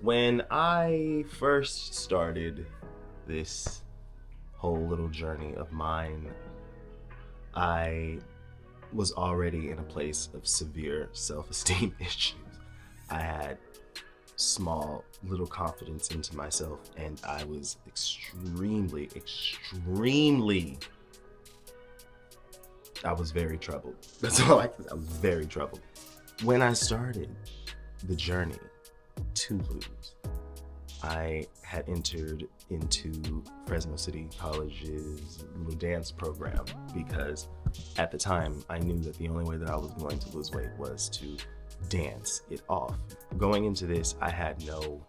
When I first started this whole little journey of mine, I was already in a place of severe self esteem issues. I had small, little confidence into myself, and I was I was very troubled. That's all I can say. I was very troubled. When I started the journey to lose, I had entered into Fresno City College's little dance program because at the time I knew that the only way that I was going to lose weight was to dance it off. Going into this, I had no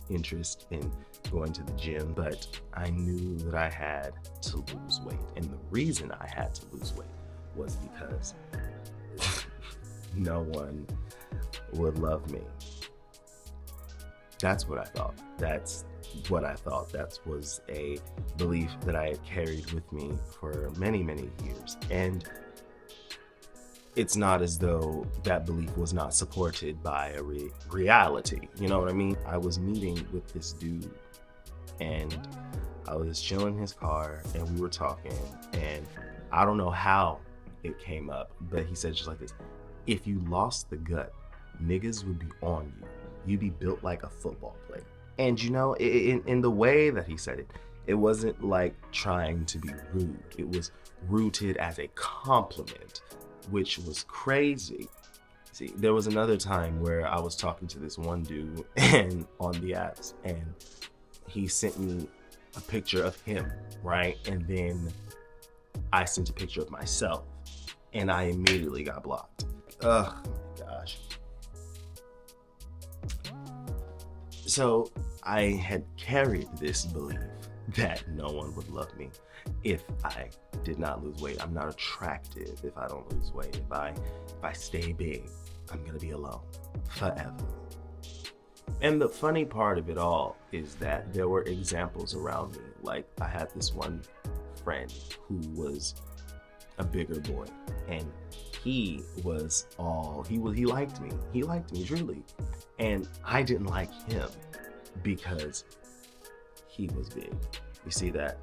interest in going to the gym, but I knew that I had to lose weight. And the reason I had to lose weight was because no one would love me. That's what I thought. That's what I thought. That was a belief that I had carried with me for many, many years. And it's not as though that belief was not supported by a reality. You know what I mean? I was meeting with this dude and I was chilling in his car and we were talking, and I don't know how it came up, but he said just like this: if you lost the gut, niggas would be on you. You'd be built like a football player. And you know, in the way that he said it, it wasn't like trying to be rude. It was rooted as a compliment, which was crazy. See, there was another time where I was talking to this one dude and on the apps, and he sent me a picture of him, right? And then I sent a picture of myself, and I immediately got blocked. Ugh, my gosh. So I had carried this belief that no one would love me if I did not lose weight. I'm not attractive if I don't lose weight. If I stay big, I'm gonna be alone forever. And the funny part of it all is that there were examples around me. Like, I had this one friend who was a bigger boy, and he liked me. He liked me truly. And I didn't like him because he was big. You see that?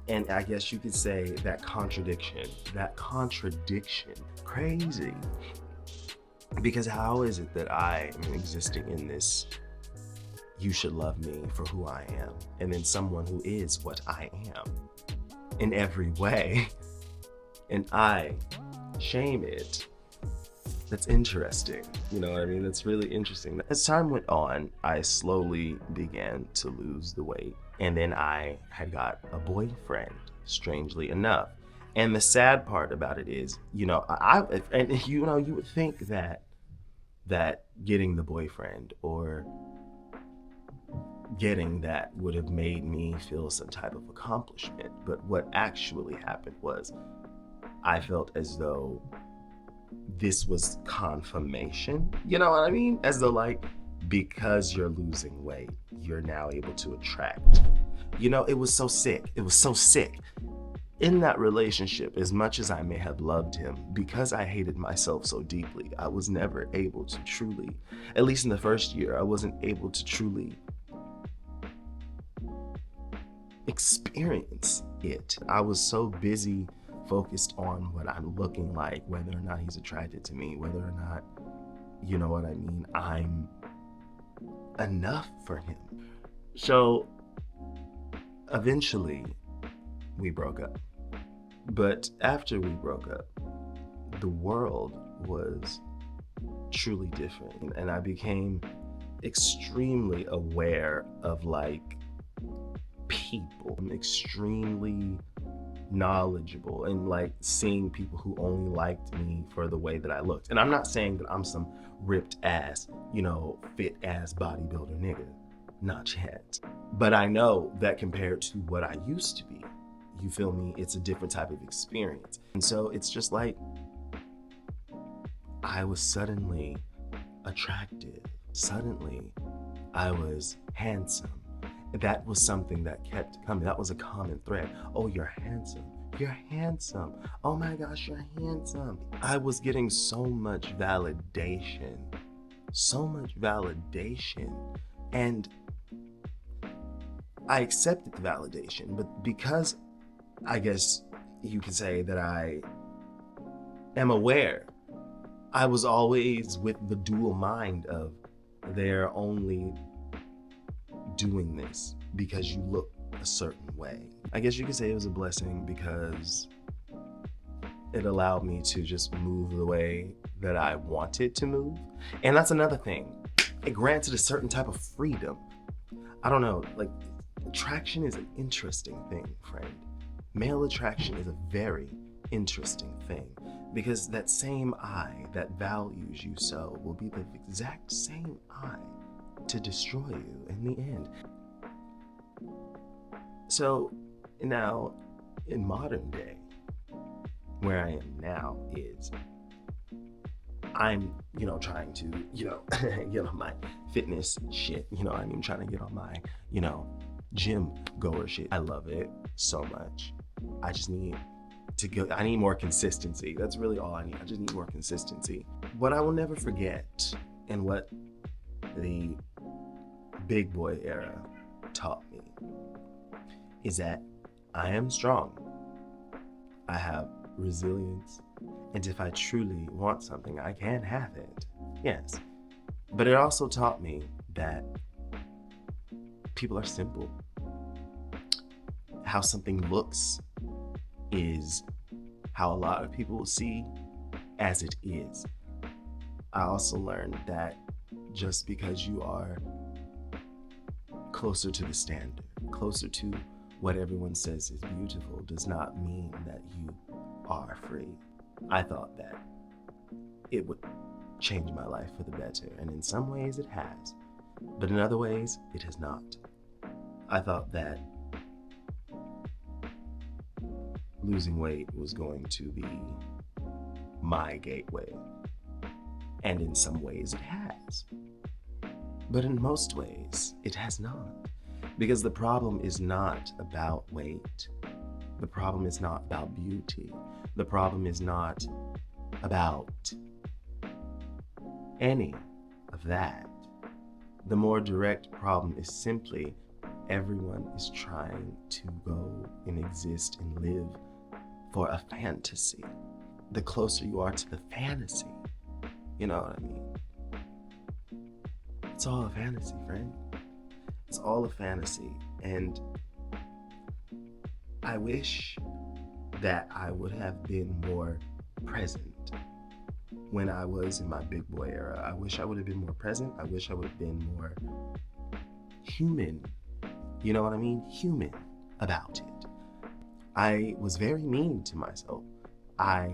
And I guess you could say that contradiction, crazy. Because how is it that I am existing in this, you should love me for who I am, and then someone who is what I am in every way, and I shame it? That's interesting. You know what I mean? That's really interesting. As time went on, I slowly began to lose the weight. And then I had got a boyfriend, strangely enough. And the sad part about it is, you would think that getting the boyfriend or getting that would have made me feel some type of accomplishment. But what actually happened was I felt as though this was confirmation, you know what I mean? As though, like, because you're losing weight, you're now able to attract. You know, it was so sick. It was so sick. In that relationship, as much as I may have loved him, because I hated myself so deeply, I was never able to truly, at least in the first year, I wasn't able to truly experience it. I was so busy focused on what I'm looking like, whether or not he's attracted to me, whether or not, you know what I mean, I'm enough for him. So eventually we broke up. But after we broke up, the world was truly different. And I became extremely aware of, like, people. I'm extremely knowledgeable and, like, seeing people who only liked me for the way that I looked. And I'm not saying that I'm some ripped ass, fit ass bodybuilder nigga. Not yet. But I know that compared to what I used to be, you feel me, it's a different type of experience. And so it's just like, I was suddenly attractive. Suddenly, I was handsome. That was something that kept coming. That was a common thread. Oh, you're handsome. You're handsome. Oh my gosh, you're handsome. I was getting so much validation so much validation. And I accepted the validation, but because I guess you could say that I am aware, I was always with the dual mind of they're only doing this because you look a certain way. I guess you could say it was a blessing because it allowed me to just move the way that I wanted to move. And that's another thing. It granted a certain type of freedom. I don't know, like, attraction is an interesting thing, friend. Male attraction is a very interesting thing because that same eye that values you so will be the exact same eye to destroy you in the end. So now, in modern day, where I am now is I'm, trying to, get on my fitness shit. I'm trying to get on my, gym goer shit. I love it so much. I just need to go. I need more consistency. That's really all I need. I just need more consistency. What I will never forget and what the big boy era taught me is that I am strong. I have resilience. And if I truly want something, I can have it. Yes. But it also taught me that people are simple. How something looks is how a lot of people will see as it is. I also learned that just because you are closer to the standard, closer to what everyone says is beautiful, does not mean that you are free. I thought that it would change my life for the better, and in some ways it has, but in other ways it has not. I thought that losing weight was going to be my gateway, and in some ways it has, but in most ways it has not, because the problem is not about weight. The problem is not about beauty. The problem is not about any of that. The more direct problem is simply everyone is trying to go and exist and live for a fantasy. The closer you are to the fantasy, you know what I mean? It's all a fantasy, friend. It's all a fantasy. And I wish that I would have been more present when I was in my big boy era. I wish I would have been more present. I wish I would have been more human. You know what I mean? Human about it. I was very mean to myself. I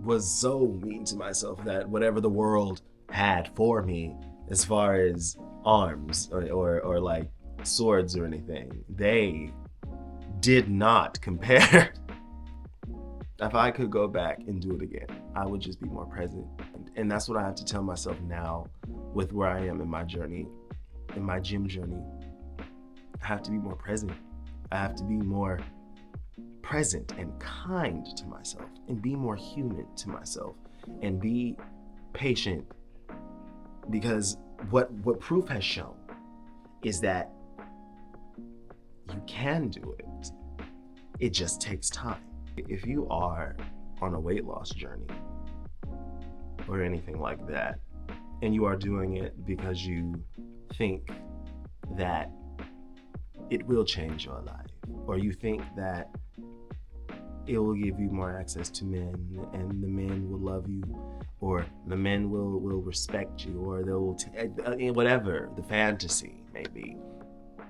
was so mean to myself that whatever the world had for me as far as arms or like swords or anything, they did not compare. If I could go back and do it again, I would just be more present. And that's what I have to tell myself now with where I am in my journey, in my gym journey. I have to be more present. I have to be more present and kind to myself and be more human to myself and be patient, because what proof has shown is that you can do it. It just takes time. If you are on a weight loss journey or anything like that, and you are doing it because you think that it will change your life, or you think that it will give you more access to men and the men will love you, or the men will respect you, or they'll whatever the fantasy may be,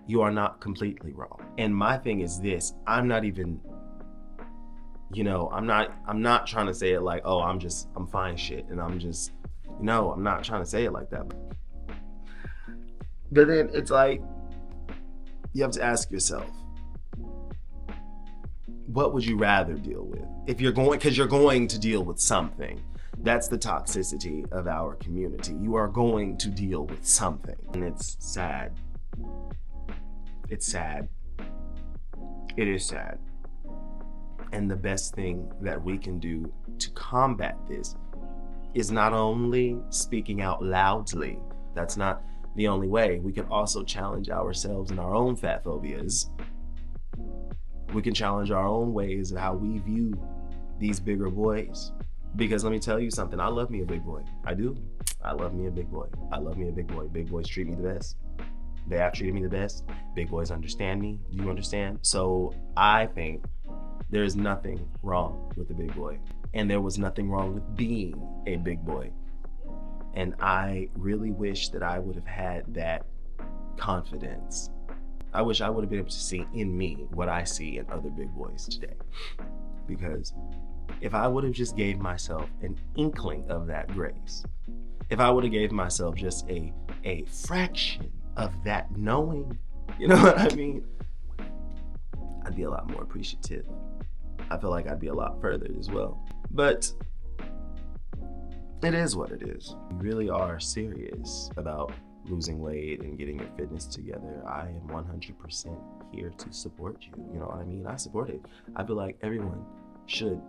you are not completely wrong. And my thing is this: I'm not even, I'm not trying to say it like, oh, I'm fine shit, and I'm not trying to say it like that. But then it's like, you have to ask yourself, what would you rather deal with? Because you're going to deal with something. That's the toxicity of our community. You are going to deal with something. And it's sad. It's sad. It is sad. And the best thing that we can do to combat this is not only speaking out loudly. That's not the only way. We can also challenge ourselves in our own fat phobias. We can challenge our own ways of how we view these bigger boys. Because let me tell you something, I love me a big boy. I do. I love me a big boy. I love me a big boy. Big boys treat me the best. They have treated me the best. Big boys understand me. Do you understand? So I think there's nothing wrong with the big boy. And there was nothing wrong with being a big boy. And I really wish that I would have had that confidence. I wish I would have been able to see in me what I see in other big boys today. Because if I would have just gave myself an inkling of that grace, if I would have gave myself just a fraction of that knowing, you know what I mean? I'd be a lot more appreciative. I feel like I'd be a lot further as well. But it is what it is. You really are serious about losing weight and getting your fitness together. I am 100% here to support you. You know what I mean? I support it. I feel like everyone should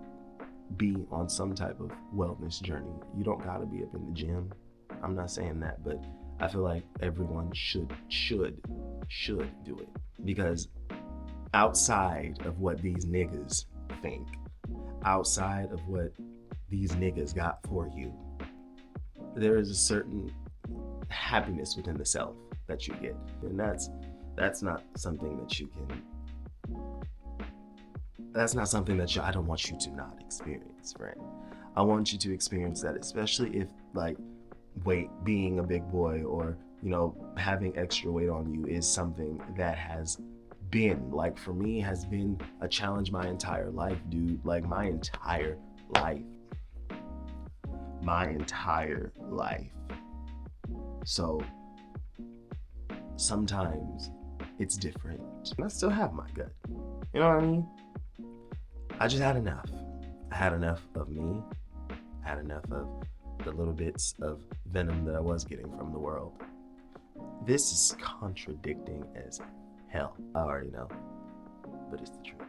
be on some type of wellness journey. You don't gotta be up in the gym. I'm not saying that, but I feel like everyone should do it. Because outside of what these niggas think, outside of what these niggas got for you, there is a certain happiness within the self that you get. And that's not something that you can, that's not something that I don't want you to not experience, right? I want you to experience that, especially if like weight, being a big boy, or, you know, having extra weight on you is something that has been, like for me, has been a challenge my entire life, dude. Like my entire life. So sometimes it's different. And I still have my gut. You know what I mean? I just had enough. I had enough of me. I had enough of the little bits of venom that I was getting from the world. This is contradicting as hell. I already know, but it's the truth.